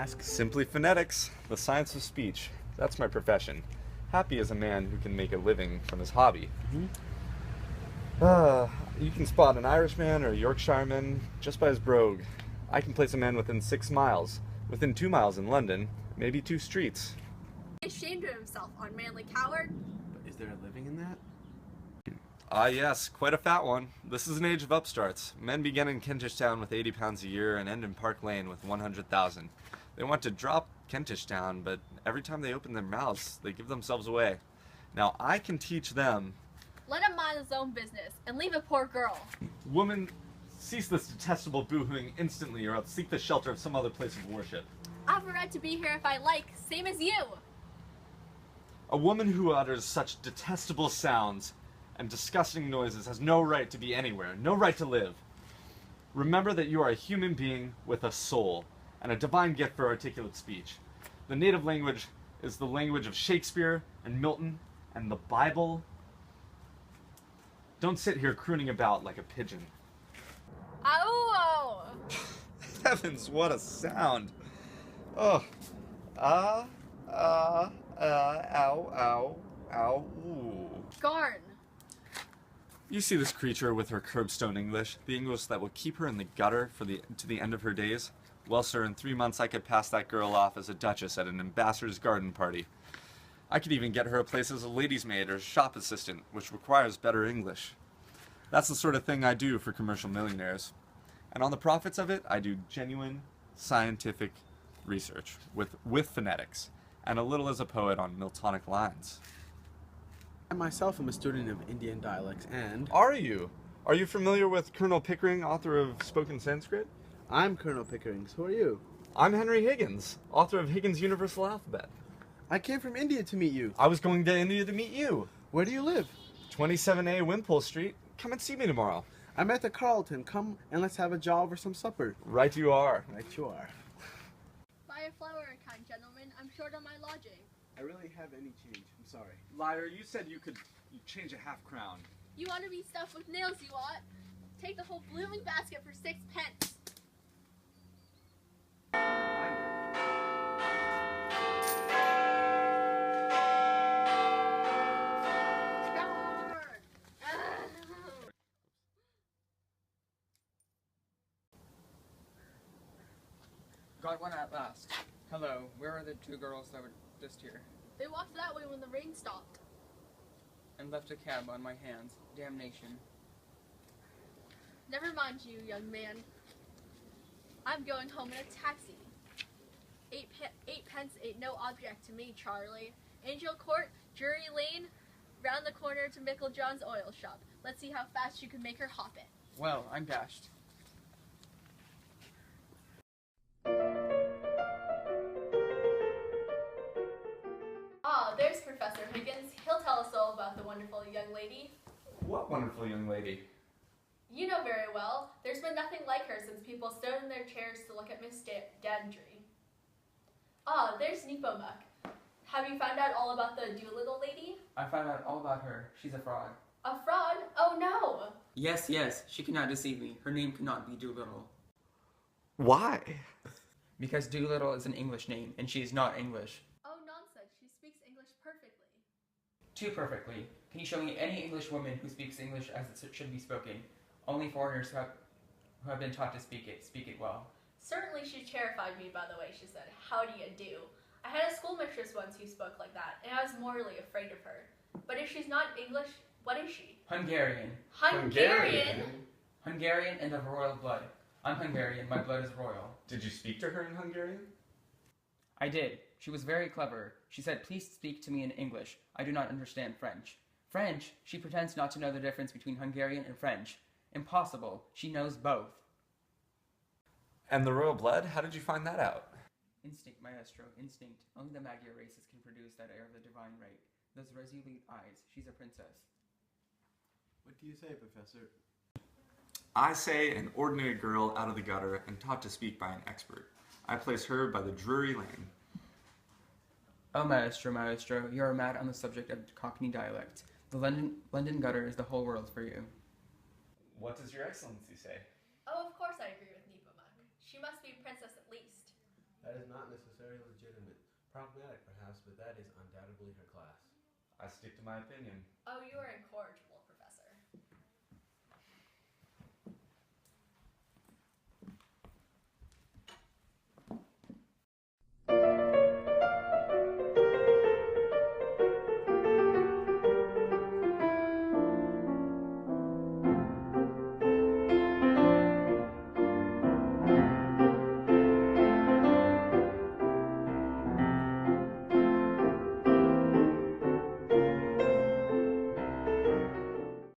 ask? Simply phonetics, the science of speech. That's my profession. Happy is a man who can make a living from his hobby. You can spot an Irishman or a Yorkshireman just by his brogue. I can place a man within 6 miles, within 2 miles in London, maybe 2 streets. Ashamed of himself, unmanly coward. But is there a living in that? Ah, yes, quite a fat one. This is an age of upstarts. Men begin in Kentish Town with £80 a year and end in Park Lane with 100,000. They want to drop Kentish Town, but every time they open their mouths, they give themselves away. Now, I can teach them. Let him mind his own business and leave a poor girl. Woman, cease this detestable boohooing instantly, or else seek the shelter of some other place of worship. I have a right to be here if I like, same as you. A woman who utters such detestable sounds and disgusting noises has no right to be anywhere, no right to live. Remember that you are a human being with a soul and a divine gift for articulate speech. The native language is the language of Shakespeare and Milton and the Bible. Don't sit here crooning about like a pigeon. Ow! Heavens, what a sound. Oh. Ow, ow, ooh. Garn. You see this creature with her curbstone English, the English that will keep her in the gutter to the end of her days? Well, sir, in 3 months I could pass that girl off as a duchess at an ambassador's garden party. I could even get her a place as a lady's maid or shop assistant, which requires better English. That's the sort of thing I do for commercial millionaires. And on the profits of it, I do genuine scientific research with phonetics, and a little as a poet on Miltonic lines. I myself am a student of Indian dialects, and Are you? Are you familiar with Colonel Pickering, author of Spoken Sanskrit? I'm Colonel Pickering. So who are you? I'm Henry Higgins, author of Higgins' Universal Alphabet. I came from India to meet you. I was going to India to meet you. Where do you live? 27A Wimpole Street. Come and see me tomorrow. I'm at the Carlton. Come and let's have a jaw over some supper. Right you are. Right you are. Buy a flower, kind gentleman. I'm short on my lodging. I really have any change. I'm sorry. Liar, you said you could change a half-crown. You want to be stuffed with nails, you ought. Take the whole blooming basket for 6 pence. Got one at last. Hello, where are the 2 girls that were just here? They walked that way when the rain stopped. And left a cab on my hands. Damnation. Never mind you, young man. I'm going home in a taxi. 8 pence ain't no object to me, Charlie. Angel Court, Drury Lane, round the corner to Mickle John's oil shop. Let's see how fast you can make her hop it. Well, I'm dashed. Ah, there's Professor Higgins. He'll tell us all about the wonderful young lady. What wonderful young lady? You know very well. There's been nothing like her since people stood in their chairs to look at Miss Dandry. Ah, there's Nepomuk. Have you found out all about the Doolittle lady? I found out all about her. She's a fraud. A fraud? Oh no! Yes, she cannot deceive me. Her name cannot be Doolittle. Why? Because Doolittle is an English name, and she is not English. Oh nonsense, she speaks English perfectly. Too perfectly. Can you show me any English woman who speaks English as it should be spoken? Only foreigners who have been taught to speak it well. Certainly she terrified me, by the way, she said, "How do you do?" I had a schoolmistress once who spoke like that, and I was mortally afraid of her. But if she's not English, what is she? Hungarian. Hungarian? Hungarian and of royal blood. I'm Hungarian, my blood is royal. Did you speak to her in Hungarian? I did. She was very clever. She said, "Please speak to me in English. I do not understand French." French? She pretends not to know the difference between Hungarian and French. Impossible. She knows both. And the royal blood? How did you find that out? Instinct, maestro, instinct. Only the Magyar races can produce that air of the divine right. Those resolute eyes. She's a princess. What do you say, Professor? I say an ordinary girl out of the gutter and taught to speak by an expert. I place her by the Drury Lane. Oh, maestro, you are mad on the subject of Cockney dialect. The London gutter is the whole world for you. What does your excellency say? Oh, of course I agree with Nepomuk. She must be a princess at least. That is not necessarily legitimate. Problematic, perhaps, but that is undoubtedly her class. I stick to my opinion. Oh, you are incorrigible.